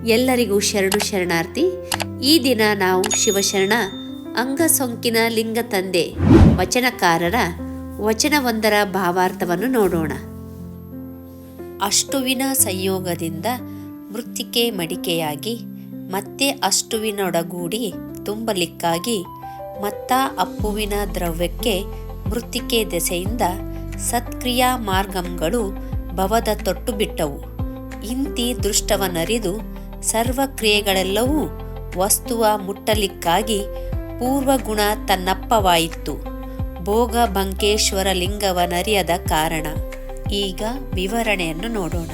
ಎಲ್ಲರಿಗೂ ಶರಣು ಶರಣಾರ್ಥಿ. ಈ ದಿನ ನಾವು ಶಿವಶರಣ ಅಂಗಸೊಂಕಿನ ಲಿಂಗ ತಂದೆ ವಚನಕಾರರ ವಚನವೊಂದರ ಭಾವಾರ್ಥವನ್ನು ನೋಡೋಣ. ಅಷ್ಟುವಿನ ಸಂಯೋಗದಿಂದ ಮೃತ್ತಿಕೆ ಮಡಿಕೆಯಾಗಿ ಮತ್ತೆ ಅಷ್ಟುವಿನೊಡಗೂಡಿ ತುಂಬಲಿಕ್ಕಾಗಿ ಮತ್ತ ಅಪ್ಪುವಿನ ದ್ರವ್ಯಕ್ಕೆ ಮೃತ್ತಿಕೆ ದೆಸೆಯಿಂದ ಸತ್ಕ್ರಿಯಾ ಮಾರ್ಗಂಗಳು ಭವದ ತೊಟ್ಟು ಬಿಟ್ಟವು. ಇಂತಿ ದೃಷ್ಟವನರಿದು ಸರ್ವಕ್ರಿಯೆಗಳೆಲ್ಲವೂ ವಸ್ತುವ ಮುಟ್ಟಲಿಕ್ಕಾಗಿ ಪೂರ್ವಗುಣ ತನ್ನಪ್ಪವಾಯಿತು. ಭೋಗ ಬಂಕೇಶ್ವರ ಲಿಂಗವನರಿಯದ ಕಾರಣ. ಈಗ ವಿವರಣೆಯನ್ನು ನೋಡೋಣ.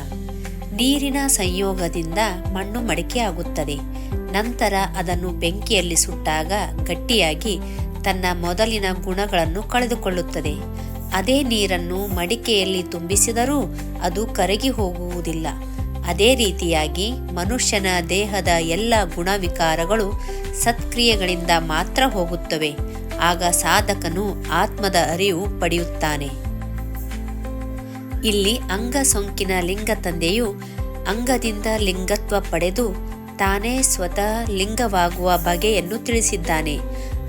ನೀರಿನ ಸಂಯೋಗದಿಂದ ಮಣ್ಣು ಮಡಿಕೆಯಾಗುತ್ತದೆ. ನಂತರ ಅದನ್ನು ಬೆಂಕಿಯಲ್ಲಿ ಸುಟ್ಟಾಗ ಗಟ್ಟಿಯಾಗಿ ತನ್ನ ಮೊದಲಿನ ಗುಣಗಳನ್ನು ಕಳೆದುಕೊಳ್ಳುತ್ತದೆ. ಅದೇ ನೀರನ್ನು ಮಡಿಕೆಯಲ್ಲಿ ತುಂಬಿಸಿದರೂ ಅದು ಕರಗಿ ಹೋಗುವುದಿಲ್ಲ. ಅದೇ ರೀತಿಯಾಗಿ ಮನುಷ್ಯನ ದೇಹದ ಎಲ್ಲ ಗುಣವಿಕಾರಗಳು ಸತ್ಕ್ರಿಯೆಗಳಿಂದ ಮಾತ್ರ ಹೋಗುತ್ತವೆ. ಆಗ ಸಾಧಕನು ಆತ್ಮದ ಅರಿವು ಪಡೆಯುತ್ತಾನೆ. ಇಲ್ಲಿ ಅಂಗಸೊಂಕಿನ ಲಿಂಗ ತಂದೆಯು ಅಂಗದಿಂದ ಲಿಂಗತ್ವ ಪಡೆದು ತಾನೇ ಸ್ವತಃ ಲಿಂಗವಾಗುವ ಬಗೆಯನ್ನು ತಿಳಿಸಿದ್ದಾನೆ.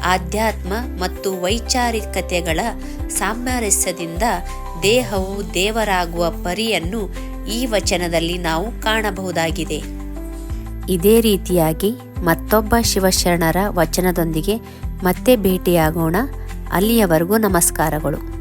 ಆಧ್ಯಾತ್ಮ ಮತ್ತು ವೈಚಾರಿಕತೆಗಳ ಸಾಮರಸ್ಯದಿಂದ ದೇಹವು ದೇವರಾಗುವ ಪರಿಯನ್ನು ಈ ವಚನದಲ್ಲಿ ನಾವು ಕಾಣಬಹುದಾಗಿದೆ. ಇದೇ ರೀತಿಯಾಗಿ ಮತ್ತೊಬ್ಬ ಶಿವಶರಣರ ವಚನದೊಂದಿಗೆ ಮತ್ತೆ ಭೇಟಿಯಾಗೋಣ. ಅಲ್ಲಿಯವರೆಗೂ ನಮಸ್ಕಾರಗಳು.